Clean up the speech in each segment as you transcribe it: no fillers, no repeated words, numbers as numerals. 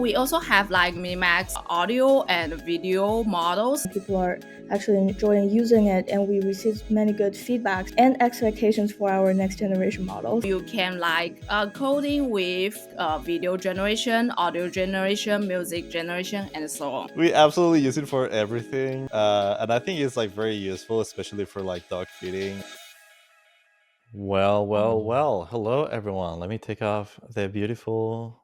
we also have like MiniMax audio and video models. People are actually enjoying using it, and we received many good feedbacks and expectations for our next generation models. You can like coding with video generation, audio generation, music generation, and so on. We absolutely use it for everything, and I think it's like very useful, especially for like dog feeding. Well. Hello, everyone. Let me take off the beautiful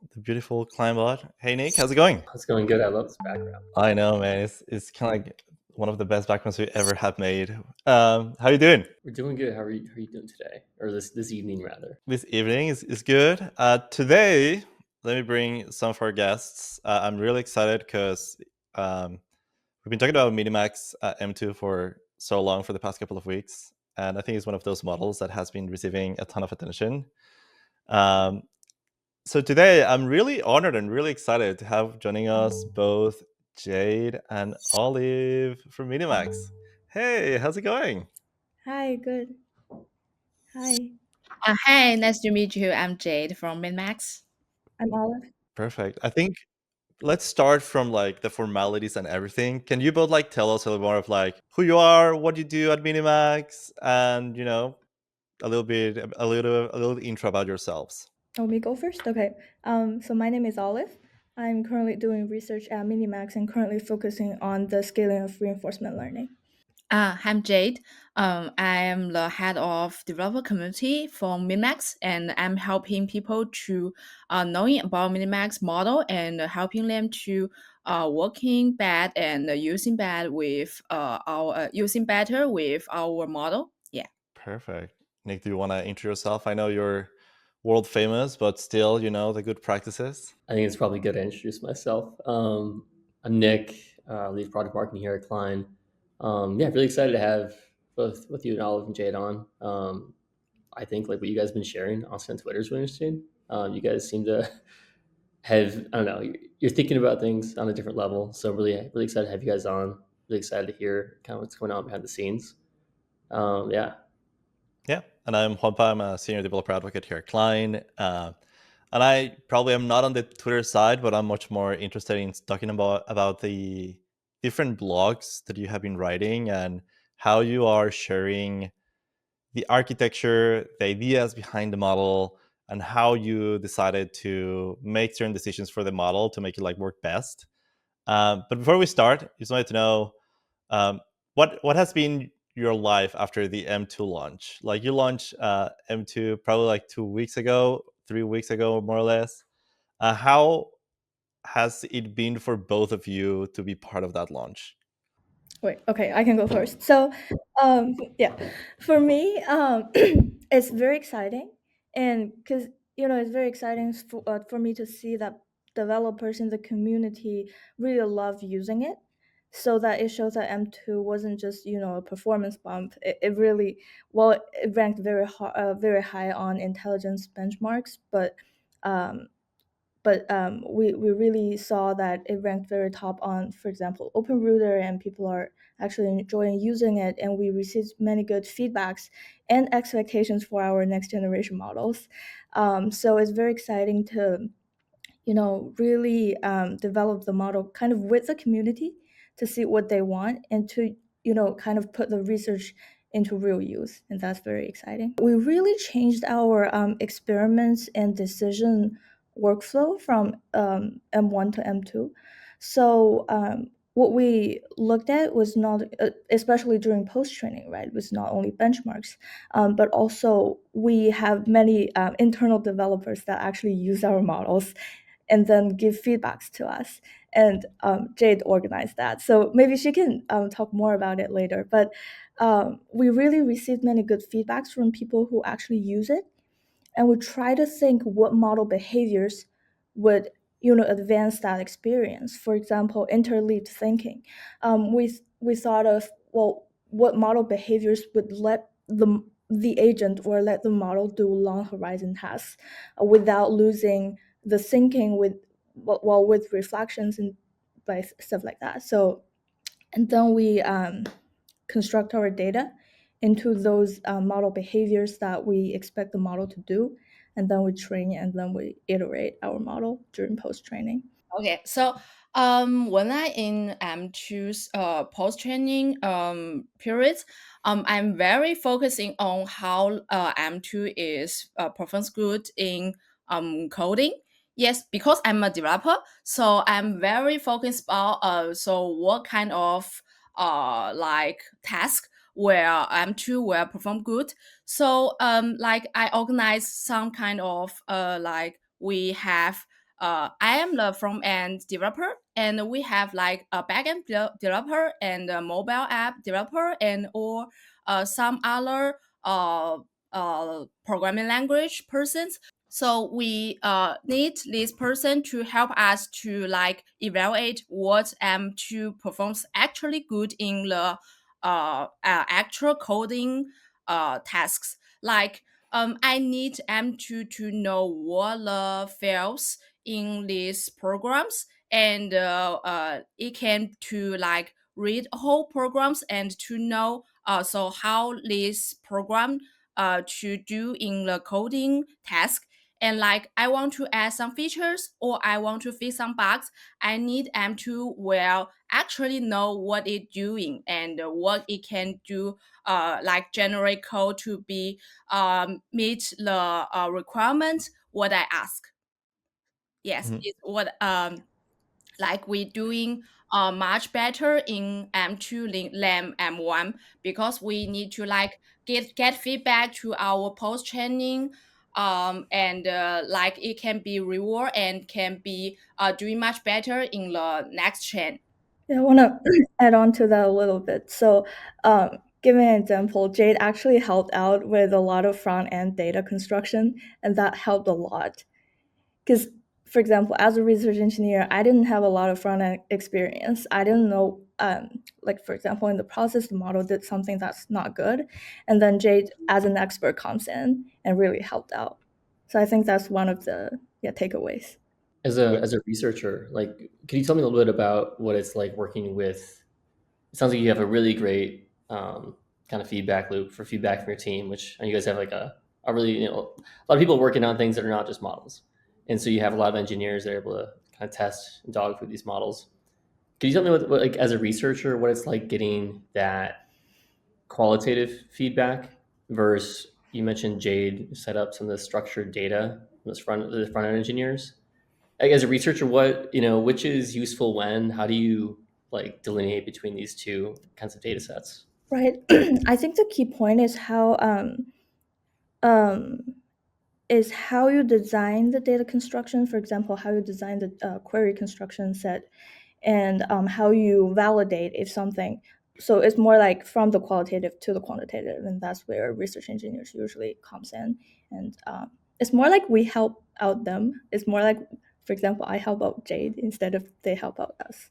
Cline bot. Hey, Nick, how's it going? It's going good. I love this background. I know, man. It's kind of like one of the best backgrounds we ever have made. How you doing? We're doing good. How are you doing today, or this evening rather? This evening is good. Today, let me bring some of our guests. I'm really excited because we've been talking about MiniMax M2 for so long, for the past couple of weeks, and I think it's one of those models that has been receiving a ton of attention. So today, I'm really honored and really excited to have joining us both Jade and Olive from MiniMax. Hey, how's it going? Hi, good. Hi, Hey, nice to meet you. I'm Jade from MiniMax. I'm Olive. Perfect. I think let's start from like the formalities and everything. Can you both like tell us a little more of like who you are, what you do at MiniMax, and a little intro about yourselves? Oh, me go first? Okay. So my name is Olive. I'm currently doing research at MiniMax and currently focusing on the scaling of reinforcement learning. I'm Jade. I am the head of developer community for MiniMax, and I'm helping people to knowing about MiniMax model and helping them to working bad and using bad with our using better with our model. Yeah. Perfect. Nick, do you want to intro yourself? I know you're world famous, but still, the good practices. I think it's probably good to introduce myself. I'm Nick, lead product marketing here at Cline. Really excited to have both you and Olive and Jade on. I think like what you guys have been sharing also on Twitter is really interesting. You guys seem to have, I don't know, you're thinking about things on a different level. So really excited to have you guys on. Really excited to hear kind of what's going on behind the scenes. Yeah. Yeah, and I'm Juanpa. I'm a senior developer advocate here at Cline. And I probably am not on the Twitter side, but I'm much more interested in talking about the different blogs that you have been writing and how you are sharing the architecture, the ideas behind the model, and how you decided to make certain decisions for the model to make it like work best. But before we start, just wanted to know what has been your life after the M2 launch? Like you launched M2 probably like 2 weeks ago, 3 weeks ago, more or less. How has it been for both of you to be part of that launch? Wait, okay, I can go first. So, yeah, for me, it's very exciting, and because it's very exciting for me to see that developers in the community really love using it, so that it shows that M2 wasn't just a performance bump. It really it ranked very high on intelligence benchmarks, um, we really saw that it ranked very top on, for example, OpenRouter, and people are actually enjoying using it, and we received many good feedbacks and expectations for our next generation models. So it's very exciting to really develop the model kind of with the community to see what they want and to kind of put the research into real use, and that's very exciting. We really changed our experiments and decision workflow from M1 to M2. So what we looked at was not, especially during post-training, right, was not only benchmarks, but also we have many internal developers that actually use our models and then give feedbacks to us. And Jade organized that. So maybe she can talk more about it later. But we really received many good feedbacks from people who actually use it. And we try to think what model behaviors would advance that experience. For example, interleaved thinking. We thought of, well, what model behaviors would let the agent or let the model do long horizon tasks without losing the thinking with reflections and by stuff like that. So, and then we construct our data into those model behaviors that we expect the model to do, and then we train it, and then we iterate our model during post-training. Okay, so when I in choose post training periods, I'm very focusing on how M2 is performs good in coding. Yes, because I'm a developer, so I'm very focused about so what kind of like task where M2 will perform good. So like I organize some kind of like we have I am the front end developer, and we have like a backend developer and a mobile app developer, and or some other programming language persons. So we need this person to help us to like evaluate what M2 performs actually good in the actual coding tasks. Like I need M2 to know what the fails in these programs, and it can to like read whole programs and to know so how this program to do in the coding task. And like I want to add some features or I want to fix some bugs, I need M2 will actually know what it's doing and what it can do, like generate code to be meet the requirement what I ask. Yes, Mhm. it's what like we doing much better in M2 than M1, because we need to like get feedback to our post training, and like it can be reward and can be doing much better in the next chain. Yeah, I want to add on to that a little bit. So, giving an example, Jade actually helped out with a lot of front end data construction, and that helped a lot. Because, for example, as a research engineer, I didn't have a lot of front end experience. I didn't know, like, for example, in the process, the model did something that's not good. And then Jade, as an expert, comes in and really helped out. So I think that's one of the takeaways. As a researcher, like, can you tell me a little bit about what it's like working with? It sounds like you have a really great kind of feedback loop for feedback from your team, which and you guys have like a really a lot of people working on things that are not just models, and so you have a lot of engineers that are able to kind of test and dog food these models. Can you tell me what like as a researcher what it's like getting that qualitative feedback versus you mentioned Jade set up some of the structured data from the front end engineers. Like, as a researcher, what which is useful when? How do you like delineate between these two kinds of data sets? Right. I think the key point um, is how you design the data construction. For example, how you design the query construction set, and how you validate if something. So it's more like from the qualitative to the quantitative, and that's where research engineers usually comes in. And it's more like we help out them. It's more like, for example, I help out Jade instead of they help out us.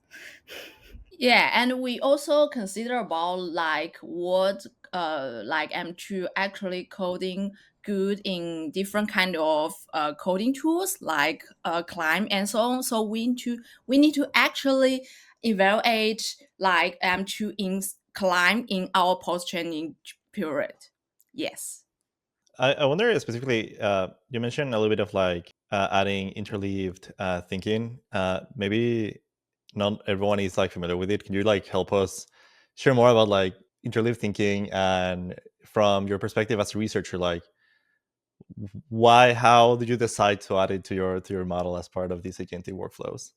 Yeah, and we also consider about like what like M2 actually coding good in different kind of coding tools like Climb and so on. So we need to actually evaluate like M2 in Climb in our post training period. Yes. I wonder specifically, you mentioned a little bit of like adding interleaved thinking. Maybe not everyone is like familiar with it. Can you like help us share more about like interleaved thinking, and from your perspective as a researcher, like how did you decide to add it to your model as part of these agentic workflows?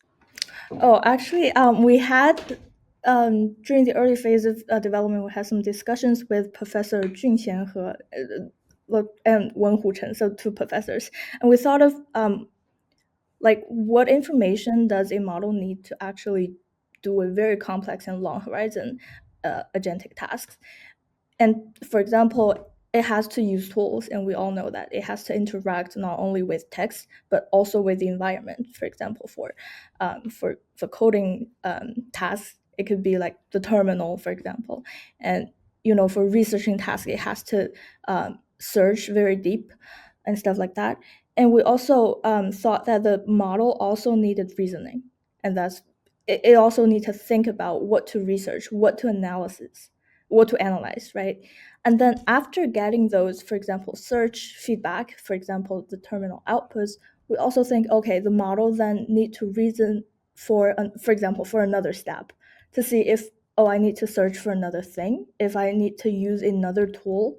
Oh, actually, we had during the early phase of development, we had some discussions with Professor Jun Xianhe and Wen Huchen, so two professors, and we thought of like what information does a model need to actually do a very complex and long horizon agentic tasks. And for example, it has to use tools, and we all know that it has to interact not only with text but also with the environment. For example, for coding tasks, it could be like the terminal, for example, and for researching tasks, it has to search very deep and stuff like that. And we also thought that the model also needed reasoning, and it also need to think about what to research, what to analyze, right? And then after getting those, for example, search feedback, for example, the terminal outputs, we also think, okay, the model then need to reason for example, for another step, to see if, oh, I need to search for another thing, if I need to use another tool.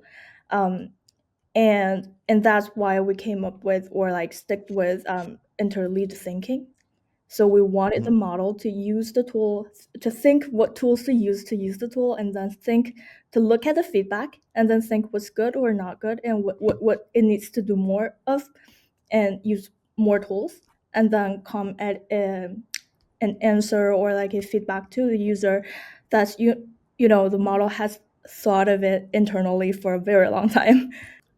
And that's why we came up with, or like stick with, interleaved thinking. So we wanted the model to use the tool, to think what tools to use the tool, and then think, to look at the feedback, and then think what's good or not good, and what it needs to do more of, and use more tools, and then come at an answer or like a feedback to the user that's, the model has thought of it internally for a very long time.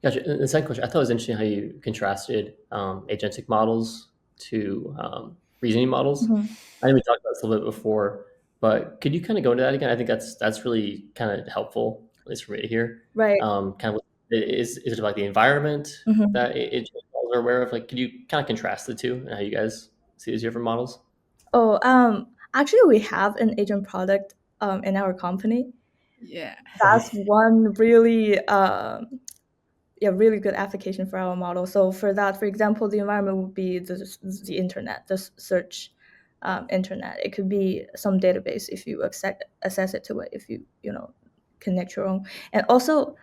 Gotcha. And the second question, I thought it was interesting how you contrasted agentic models to reasoning models. Mhm. I know we talked about this a little bit before, but could you kind of go into that again? I think that's really kind of helpful, at least for me to hear. Right. Kind of is it about the environment Mhm. that agentic models are aware of? Like, could you kind of contrast the two and how you guys see these different models? Oh, actually, we have an agent product in our company. Yeah. That's one really, really good application for our model. So for that, for example, the environment would be the internet, the search internet. It could be some database if you access it to it, if you connect your own. And also,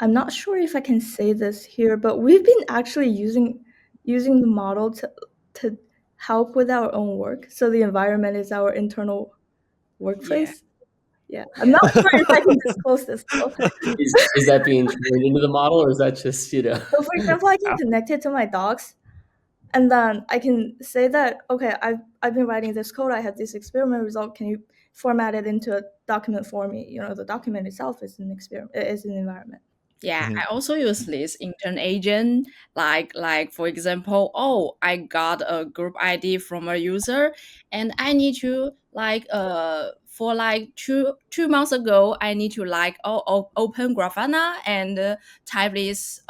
I'm not sure if I can say this here, but we've been actually using the model to help with our own work. So the environment is our internal Yeah. workplace. Yeah, I'm not sure if I can disclose this though. Is that being trained into the model, or is that just So for example, I can connect it to my docs, and then I can say that, okay, I've been writing this code. I have this experiment result. Can you format it into a document for me? The document itself is an experiment, is an environment. Yeah, Mhm. I also use this intern agent. Like for example, oh, I got a group ID from a user, and I need to like for like two months ago, I need to like open Grafana and type this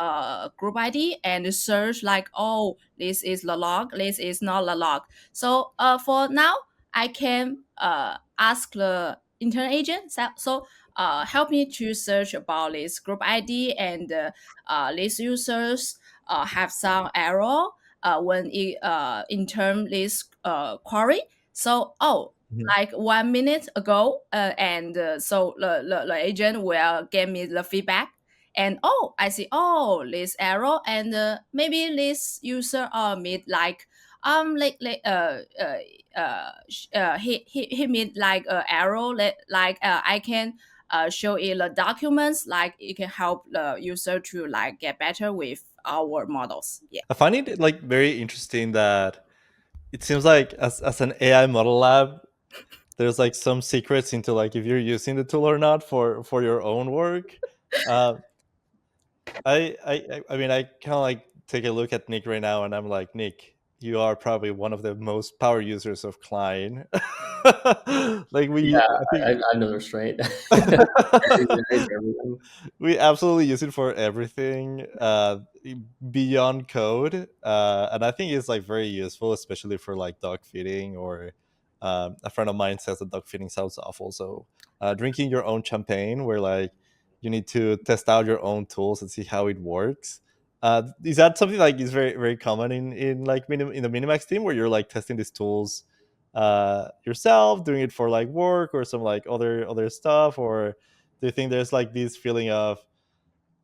group ID and search like, oh, this is the log, this is not the log. So for now, I can ask the intern agent, help me to search about this group ID, and these users have some error when it in term this query. So Mhm. like 1 minute ago, and so the agent will give me the feedback. And I see, this error, and maybe this user made like he made like arrow, like I can show it the documents, like it can help the user to like get better with our models. Yeah. I find it like very interesting that it seems like as an AI model lab, there's like some secrets into like if you're using the tool or not for your own work. Uh, I mean, I kind of like take a look at Nick right now, and I'm like, Nick, you are probably one of the most power users of Cline. Like Yeah, I think I have no restraint. Everything. we absolutely use it for everything beyond code, and I think it's like very useful, especially for like dog feeding. Or a friend of mine says that dog feeding sounds awful, so drinking your own champagne, where like you need to test out your own tools and see how it works. Is that something like is very very common in like in the Minimax team, where you're like testing these tools yourself, doing it for like work or some like other stuff? Or do you think there's like this feeling of,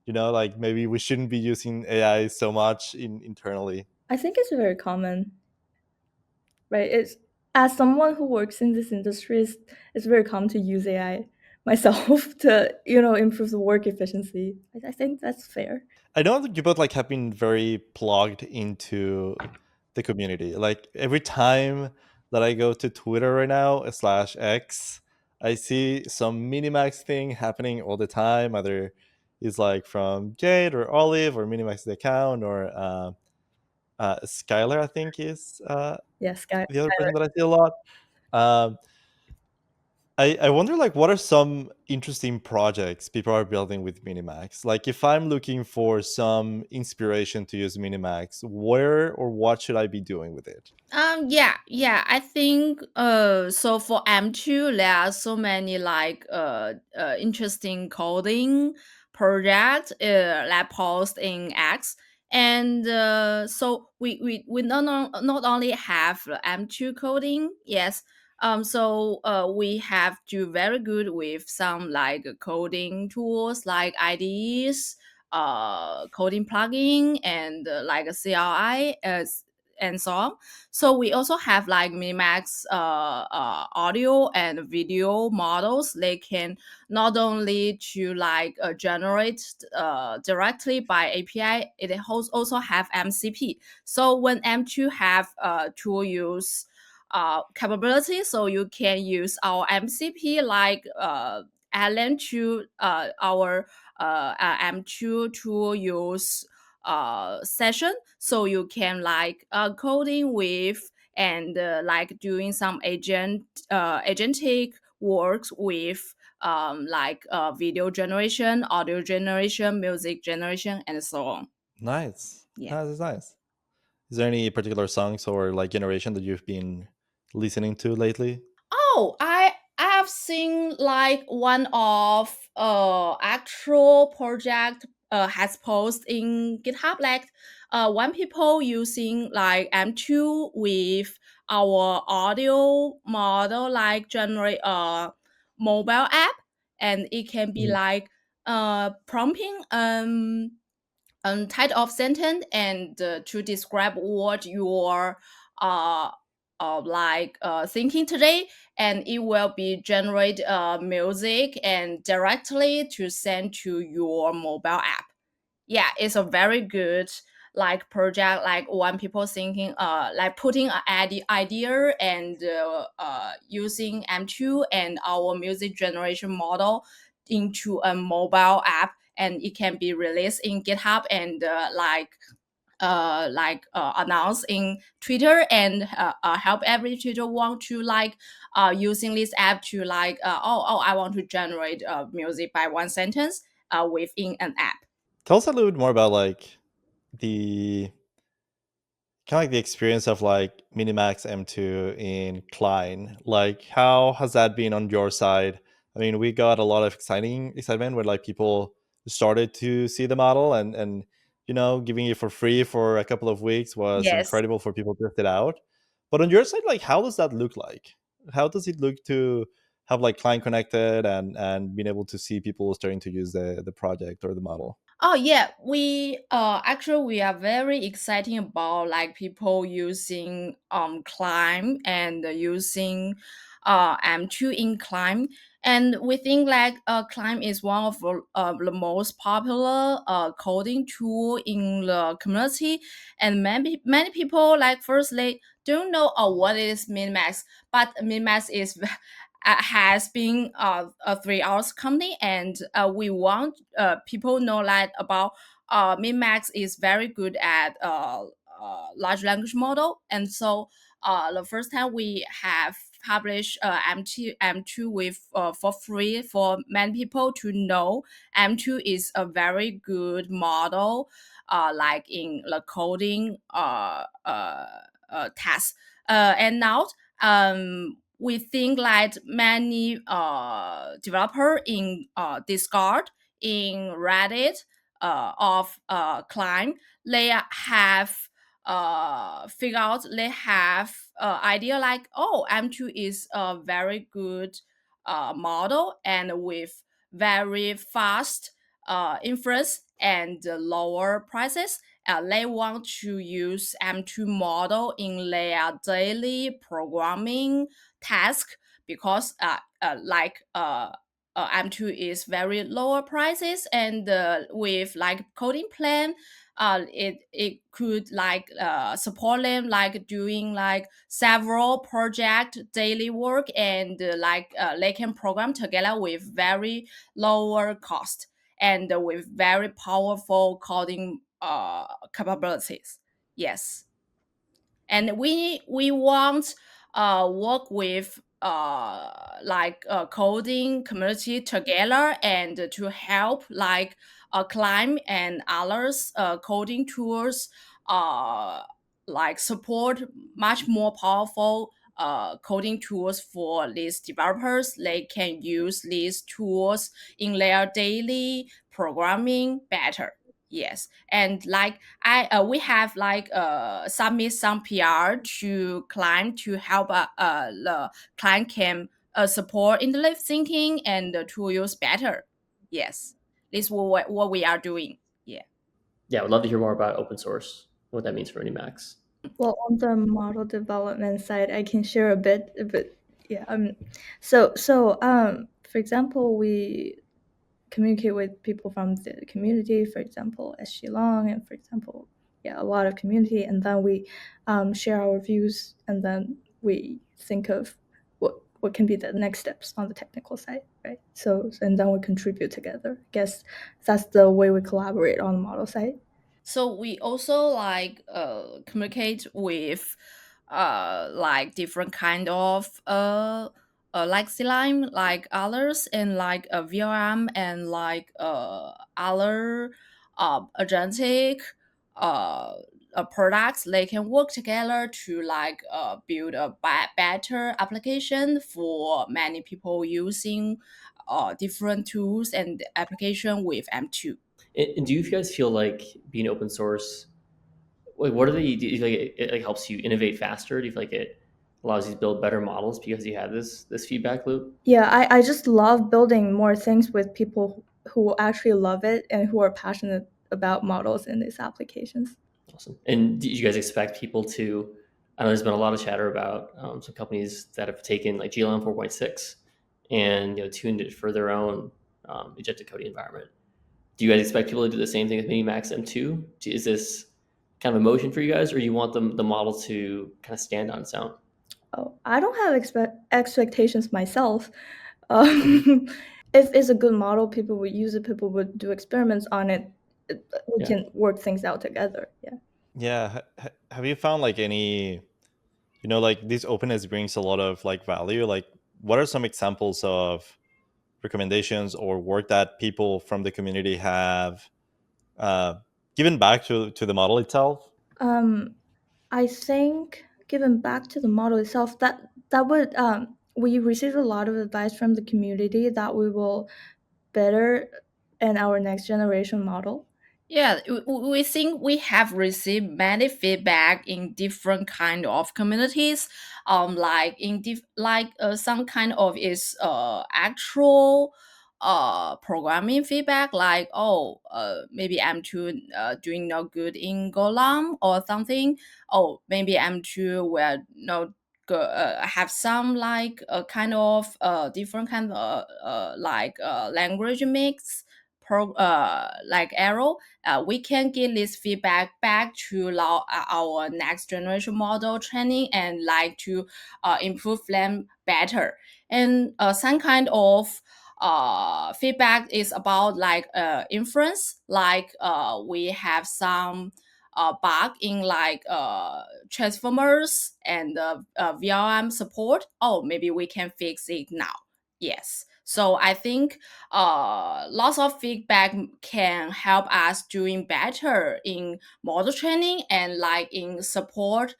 like maybe we shouldn't be using AI so much internally? I think it's very common, right? It's, as someone who works in this industry, it's very common to use AI myself to improve the work efficiency. I think that's fair. I know that you both like have been very plugged into the community. Like every time that I go to Twitter right now slash X, I see some Minimax thing happening all the time. Either it's like from Jade or Olive or Minimax the account, or Skylar, I think is Yes, guy. the other person that I see a lot. Um, I wonder like what are some interesting projects people are building with Minimax? Like if I'm looking for some inspiration to use Minimax, where or what should I be doing with it? Yeah, I think so for M2 there are so many like interesting coding projects that post in X. And so we not only have M2 coding, yes. So we have to very good with some like coding tools like IDEs, coding plugin, and like a CLI as and so on. So we also have like Minimax audio and video models. They can not only to like generate directly by API, it also have MCP. So when M2 have tool use capability, so you can use our MCP like Allen to our M2 tool use session, so you can like coding with and like doing some agentic works with like video generation, audio generation, music generation, and so on. Nice. Yeah. That's nice. Is there any particular songs or like generation that you've been listening to lately? Oh, I have seen like one of actual project has post in GitHub like one people using like M2 with our audio model like generate a mobile app, and it can be Mhm. like prompting type of sentence and to describe what you're uh, thinking today, and it will be generate music and directly to send to your mobile app. Yeah, it's a very good like project like when people thinking like putting an idea and using M2 and our music generation model into a mobile app, and it can be released in GitHub and announce in Twitter, and help every Twitter want to like using this app to like I want to generate music by one sentence within an app. Tell us a little bit more about like the kind of like the experience of like Minimax M2 in Cline. Like, how has that been on your side? I mean, we got a lot of excitement when like people started to see the model, and giving it for free for a couple of weeks was Yes. incredible for people to test it out. But on your side, like, how does that look like? How does it look to have like Cline connected and being able to see people starting to use the project or the model? Oh yeah, we actually we are very exciting about like people using Climb and using M2 in Climb, and we think like Climb is one of the most popular coding tool in the community, and many people like firstly don't know what is Minmax, but Minmax is has been a 3 hours company, and we want people know that about Minmax is very good at large language model, and so the first time we have published M2 with for free for many people to know M2 is a very good model, like in the coding task, and now we think like many developer in Discord, in Reddit, of Climb, they have figure out they have idea like, oh, M2 is a very good model and with very fast inference and lower prices. They want to use M2 model in their daily programming task because M2 is very lower prices, and with like coding plan, it could like support them like doing like several project daily work, and they can program together with very lower cost and with very powerful coding capabilities. Yes, and we want work with coding community together and to help like Climb and others coding tools like support much more powerful coding tools for these developers. They can use these tools in their daily programming better. Yes, and like we have like submit some PR to client to help the client can support interleaved thinking and the tool use better. Yes, this is what we are doing. Yeah. Yeah, I would love to hear more about open source, what that means for MiniMax. Well, on the model development side, I can share a bit, but yeah. So, for example, we communicate with people from the community, for example, SG Long, and for example, yeah, a lot of community, and then we share our views, and then we think of what can be the next steps on the technical side, right? So, and then we contribute together. I guess that's the way we collaborate on the model side. So we also like communicate with like different kind of like Slime, like others, and like VRM, and like other agentic uh products. They can work together to like build a better application for many people using different tools and application with M2. And do you guys feel like being open source, like, what are the, do you feel like it like helps you innovate faster? Do you feel like it allows you to build better models because you have this feedback loop? Yeah, I just love building more things with people who actually love it and who are passionate about models in these applications. Awesome. And do you guys expect people to? I know there's been a lot of chatter about some companies that have taken like GLM 4.6 and tuned it for their own agentic coding environment. Do you guys expect people to do the same thing with MiniMax M2? Is this kind of a motion for you guys, or you want the model to kind of stand on its own? Oh, I don't have expectations myself. If it's a good model, people would use it. People would do experiments on it. We Yeah. can work things out together. Yeah. Yeah. Have you found like any, like this openness brings a lot of like value? Like, what are some examples of recommendations or work that people from the community have uh, given back to the model itself? I think given back to the model itself, that would we received a lot of advice from the community that we will better in our next generation model. Yeah, we think we have received many feedback in different kind of communities. Like some kind of is actual programming feedback, like maybe I'm too doing not good in Golang or something. Oh, maybe I'm too well not have some like kind of different kind of like language mix like arrow. We can give this feedback back to our next generation model training and like to improve them better. And some kind of feedback is about like inference, like we have some bug in like transformers and VRM support. Oh, maybe we can fix it now. Yes. So I think lots of feedback can help us doing better in model training and like in support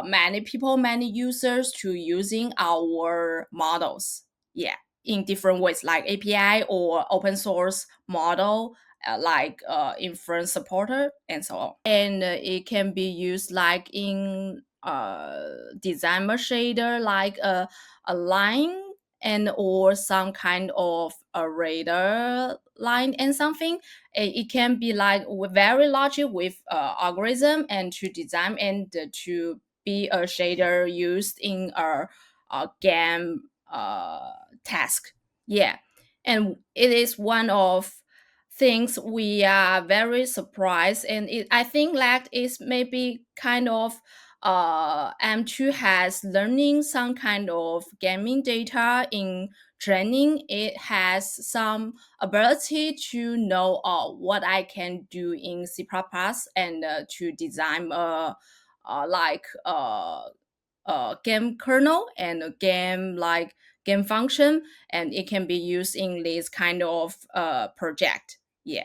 many people, many users to using our models. Yeah, in different ways like API or open source model. Like inference supporter and so on, and it can be used like in designer shader, like a line and or some kind of a radar line and something. It can be like very logic with algorithm and to design and to be a shader used in a game task. Yeah, and it is one of things we are very surprised, and I think that is maybe kind of M2 has learning some kind of gaming data in training. It has some ability to know what I can do in C++ and to design like game kernel and a game like game function, and it can be used in this kind of project. Yeah.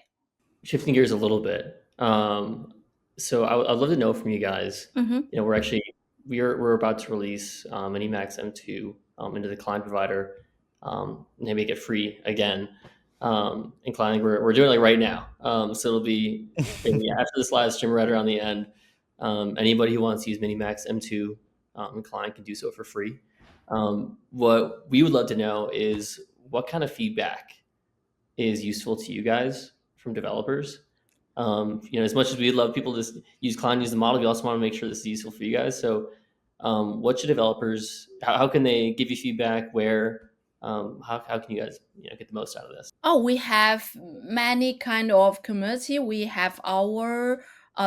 Shifting gears a little bit. So I'd love to know from you guys. Mm-hmm. We're actually we're about to release Minimax M2 into the client provider, and they make it free again. in Cline. We're doing it like right now. So it'll be after this live stream right around the end. Anybody who wants to use MiniMax M2 in Cline can do so for free. What we would love to know is what kind of feedback is useful to you guys from developers. As much as we'd love people to use Cline, use the model, we also want to make sure this is useful for you guys. So, what should developers? How can they give you feedback? Where? How can you guys get the most out of this? Oh, we have many kind of community. We have our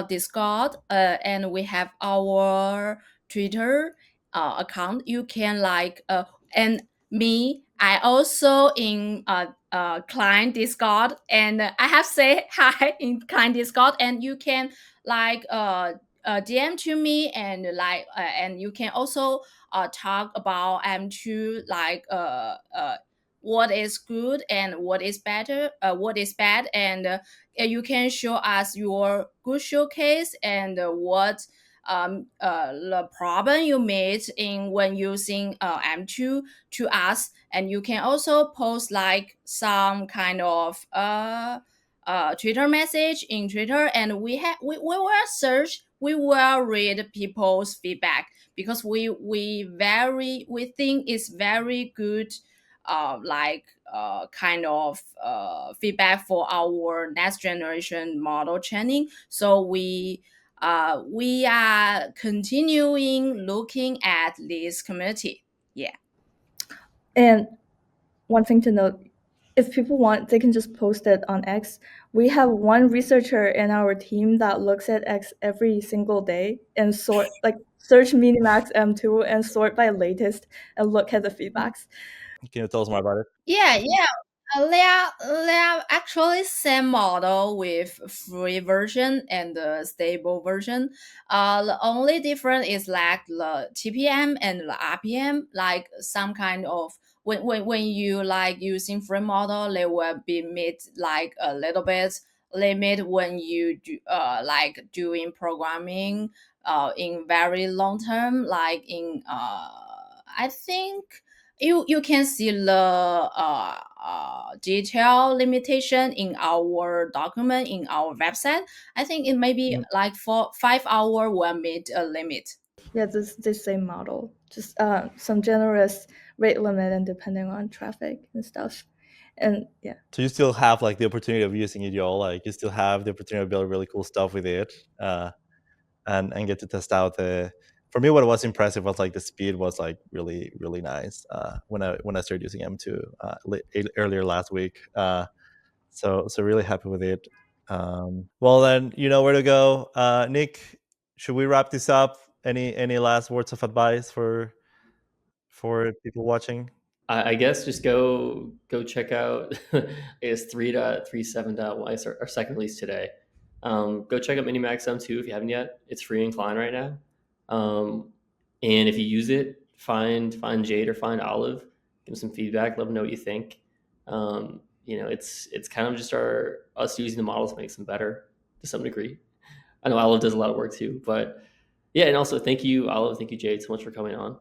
Discord, and we have our Twitter account. You can and me. I also in client Discord, and I have say hi in client Discord, and you can like DM to me, and and you can also talk about M2 what is good and what is better, what is bad, and you can show us your good showcase and the problem you made in when using M2 to us, and you can also post like some kind of Twitter message in Twitter, and we will search, we will read people's feedback, because we think it's very good kind of feedback for our next generation model training. So we are continuing looking at this community. Yeah. And one thing to note, if people want, they can just post it on X. We have one researcher in our team that looks at X every single day and search Minimax M2 and sort by latest and look at the feedbacks. Can you tell us more about it? Yeah. There are actually same model with free version and the stable version. The only difference is like the TPM and the RPM. Like some kind of when you like using free model, they will be meet like a little bit limit when you do like doing programming in very long term, like in I think you can see the detail limitation in our document in our website. I think it may be like for 5 hour will meet a limit. Yeah, this the same model, just some generous rate limit and depending on traffic and stuff. And yeah, So you still have like the opportunity of using it, y'all. Like you still have the opportunity to build really cool stuff with it, and get to test out the. For me, what was impressive was like the speed was like really nice when I started using M2 earlier last week. So really happy with it. Well, then you know where to go. Nick, should we wrap this up? Any last words of advice for people watching? I guess just go check out it's 3.37.1, our second release today. Go check out MiniMax M2 if you haven't yet. It's free in Cline right now. And if you use it, find Jade or find Olive, give them some feedback, let them know what you think. It's kind of just us using the models to make them better to some degree. I know Olive does a lot of work too, but yeah, and also thank you, Olive, thank you, Jade, so much for coming on.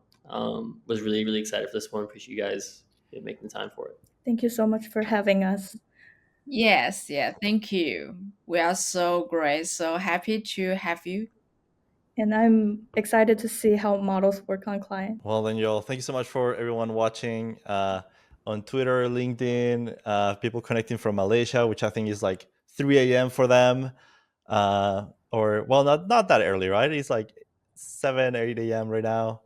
Was really excited for this one. Appreciate you guys making the time for it. thank you so much for having us. Yes, yeah, thank you. We are so great, so happy to have you. And I'm excited to see how models work on client. Well, then, y'all, thank you so much for everyone watching on Twitter, LinkedIn, people connecting from Malaysia, which I think is like 3 a.m. for them. Or, well, not that early, right? It's like 7, 8 a.m. right now.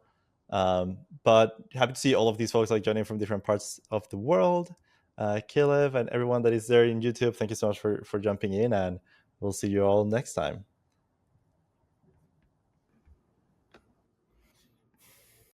But happy to see all of these folks like joining from different parts of the world. Kilev and everyone that is there in YouTube, thank you so much for jumping in, and we'll see you all next time.